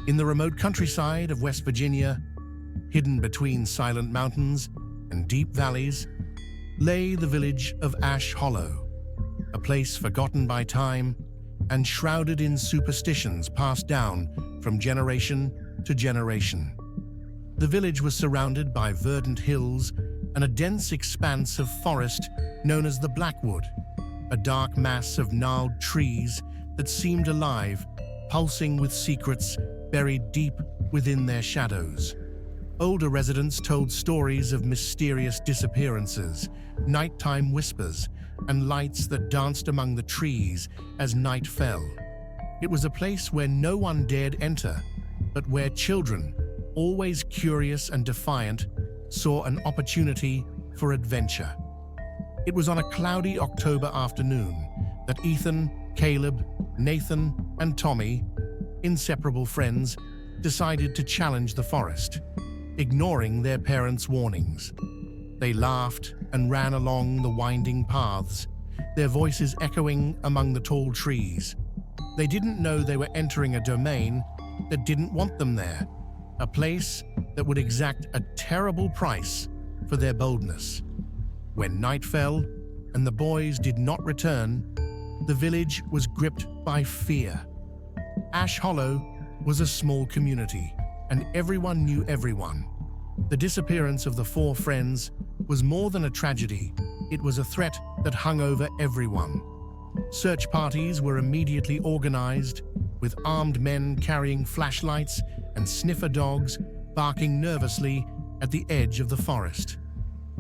In the remote countryside of West Virginia, hidden between silent mountains and deep valleys, lay the village of Ash Hollow, a place forgotten by time and shrouded in superstitions passed down from generation to generation. The village was surrounded by verdant hills and a dense expanse of forest known as the Blackwood, a dark mass of gnarled trees that seemed alive, pulsing with secrets buried deep within their shadows. Older residents told stories of mysterious disappearances, nighttime whispers, and lights that danced among the trees as night fell. It was a place where no one dared enter, but where children, always curious and defiant, saw an opportunity for adventure. It was on a cloudy October afternoon that Ethan, Caleb, Nathan, and Tommy, inseparable friends, decided to challenge the forest, ignoring their parents' warnings. They laughed and ran along the winding paths, their voices echoing among the tall trees. They didn't know they were entering a domain that didn't want them there, a place that would exact a terrible price for their boldness. When night fell and the boys did not return, the village was gripped by fear. Ash Hollow was a small community, and everyone knew everyone. The disappearance of the four friends was more than a tragedy, it was a threat that hung over everyone. Search parties were immediately organized, with armed men carrying flashlights and sniffer dogs barking nervously at the edge of the forest.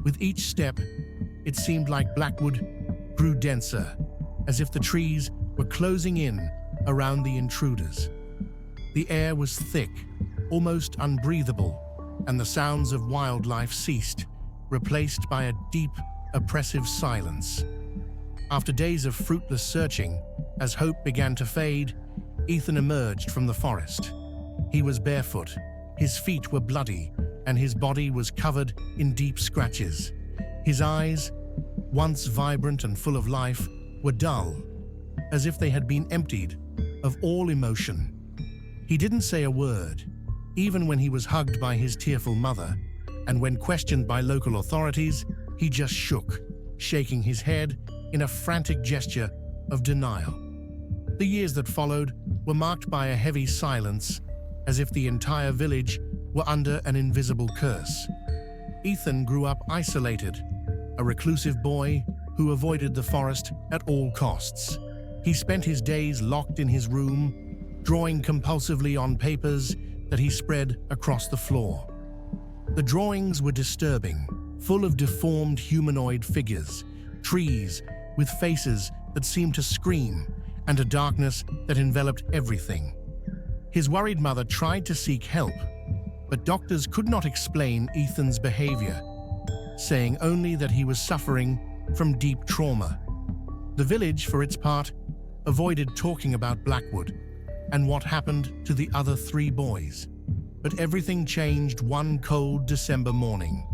With each step, it seemed like Blackwood grew denser, as if the trees were closing in around the intruders. The air was thick, almost unbreathable, and the sounds of wildlife ceased, replaced by a deep, oppressive silence. After days of fruitless searching, as hope began to fade, Ethan emerged from the forest. He was barefoot, his feet were bloody, and his body was covered in deep scratches. His eyes, once vibrant and full of life, were dull, as if they had been emptied of all emotion. He didn't say a word, even when he was hugged by his tearful mother, and when questioned by local authorities, he just shook, shaking his head in a frantic gesture of denial. The years that followed were marked by a heavy silence, as if the entire village were under an invisible curse. Ethan grew up isolated, a reclusive boy who avoided the forest at all costs. He spent his days locked in his room, drawing compulsively on papers that he spread across the floor. The drawings were disturbing, full of deformed humanoid figures, trees with faces that seemed to scream, and a darkness that enveloped everything. His worried mother tried to seek help, but doctors could not explain Ethan's behavior, saying only that he was suffering from deep trauma. The village, for its part, avoided talking about Blackwood and what happened to the other three boys. But everything changed one cold December morning,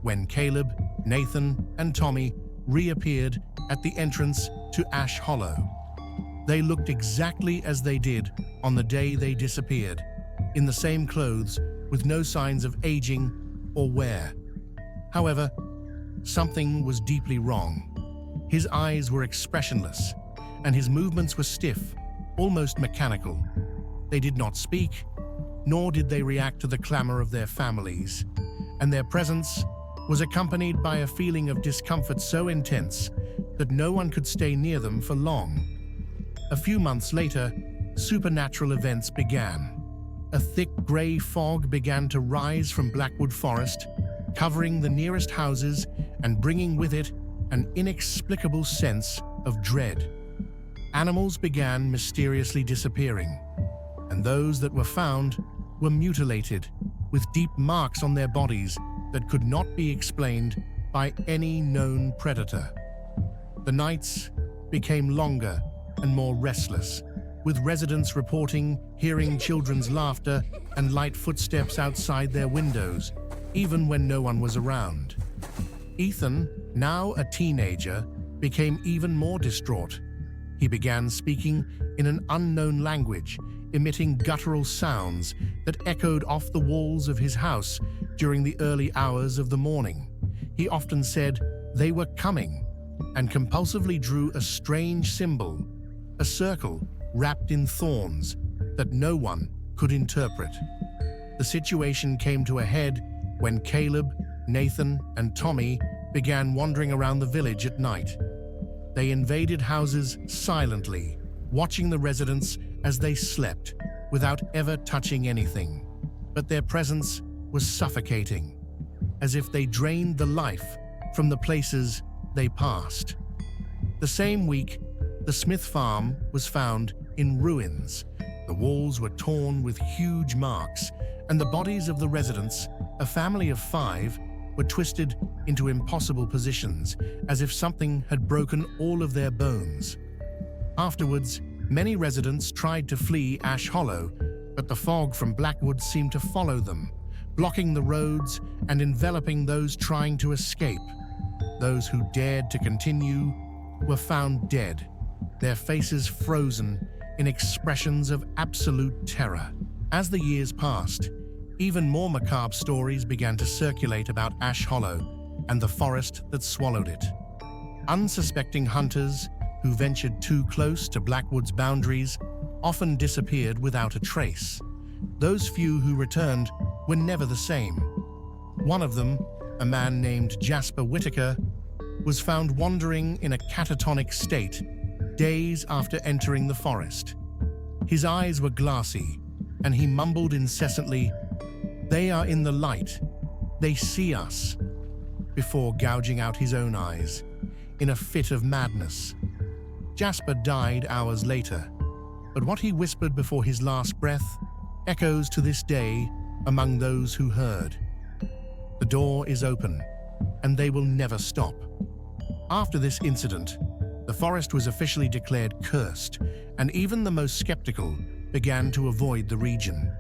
when Caleb, Nathan, and Tommy reappeared at the entrance to Ash Hollow. They looked exactly as they did on the day they disappeared, in the same clothes with no signs of aging or wear. However, something was deeply wrong. His eyes were expressionless, and his movements were stiff, almost mechanical. They did not speak, nor did they react to the clamor of their families, and their presence was accompanied by a feeling of discomfort so intense that no one could stay near them for long. A few months later, supernatural events began. A thick gray fog began to rise from Blackwood Forest, covering the nearest houses and bringing with it an inexplicable sense of dread. Animals began mysteriously disappearing, and those that were found were mutilated, with deep marks on their bodies that could not be explained by any known predator. The nights became longer and more restless, with residents reporting hearing children's laughter and light footsteps outside their windows, even when no one was around. Ethan, now a teenager, became even more distraught. He began speaking in an unknown language, emitting guttural sounds that echoed off the walls of his house during the early hours of the morning. He often said they were coming and compulsively drew a strange symbol, a circle wrapped in thorns that no one could interpret. The situation came to a head when Caleb, Nathan, and Tommy began wandering around the village at night. They invaded houses silently, watching the residents as they slept without ever touching anything. But their presence was suffocating, as if they drained the life from the places they passed. The same week, the Smith farm was found in ruins. The walls were torn with huge marks, and the bodies of the residents, a family of 5, were twisted into impossible positions, as if something had broken all of their bones. Afterwards, many residents tried to flee Ash Hollow, but the fog from Blackwood seemed to follow them, blocking the roads and enveloping those trying to escape. Those who dared to continue were found dead, their faces frozen in expressions of absolute terror. As the years passed, even more macabre stories began to circulate about Ash Hollow and the forest that swallowed it. Unsuspecting hunters who ventured too close to Blackwood's boundaries often disappeared without a trace. Those few who returned were never the same. One of them, a man named Jasper Whitaker, was found wandering in a catatonic state days after entering the forest. His eyes were glassy, and he mumbled incessantly, "They are in the light. They see us," before gouging out his own eyes in a fit of madness. Jasper died hours later, but what he whispered before his last breath echoes to this day among those who heard. The door is open, and they will never stop. After this incident, the forest was officially declared cursed, and even the most skeptical began to avoid the region.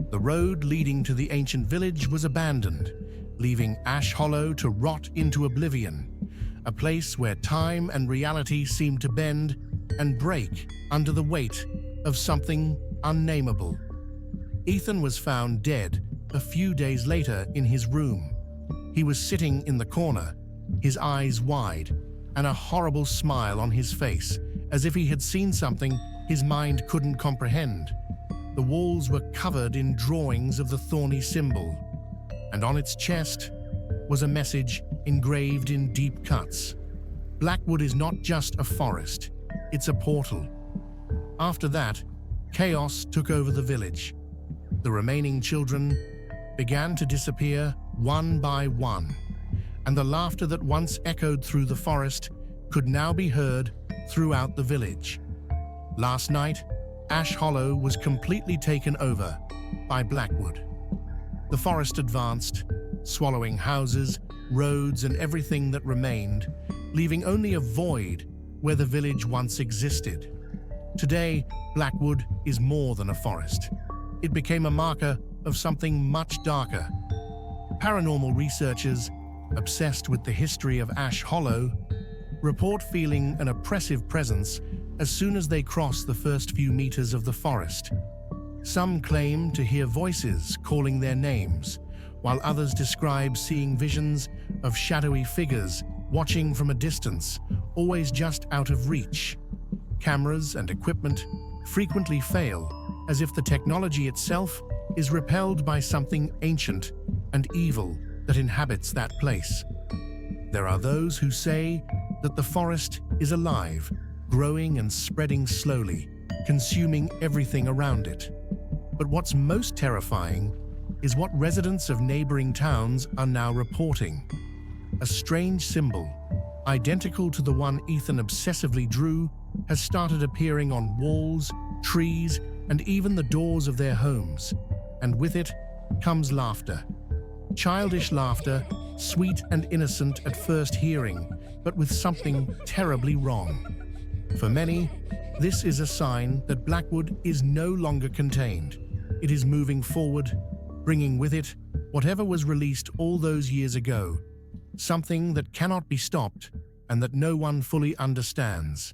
The road leading to the ancient village was abandoned, leaving Ash Hollow to rot into oblivion, a place where time and reality seemed to bend and break under the weight of something unnameable. Ethan was found dead a few days later in his room. He was sitting in the corner, his eyes wide, and a horrible smile on his face, as if he had seen something his mind couldn't comprehend. The walls were covered in drawings of the thorny symbol, and on its chest was a message engraved in deep cuts. Blackwood is not just a forest, it's a portal. After that, chaos took over the village. The remaining children began to disappear one by one, and the laughter that once echoed through the forest could now be heard throughout the village. Last night, Ash Hollow was completely taken over by Blackwood. The forest advanced, swallowing houses, roads, and everything that remained, leaving only a void where the village once existed. Today, Blackwood is more than a forest. It became a marker of something much darker. Paranormal researchers, obsessed with the history of Ash Hollow, report feeling an oppressive presence as soon as they cross the first few meters of the forest. Some claim to hear voices calling their names, while others describe seeing visions of shadowy figures watching from a distance, always just out of reach. Cameras and equipment frequently fail, as if the technology itself is repelled by something ancient and evil that inhabits that place. There are those who say that the forest is alive, growing and spreading slowly, consuming everything around it. But what's most terrifying is what residents of neighboring towns are now reporting. A strange symbol, identical to the one Ethan obsessively drew, has started appearing on walls, trees, and even the doors of their homes. And with it comes laughter. Childish laughter, sweet and innocent at first hearing, but with something terribly wrong. For many, this is a sign that Blackwood is no longer contained. It is moving forward, bringing with it whatever was released all those years ago, something that cannot be stopped and that no one fully understands.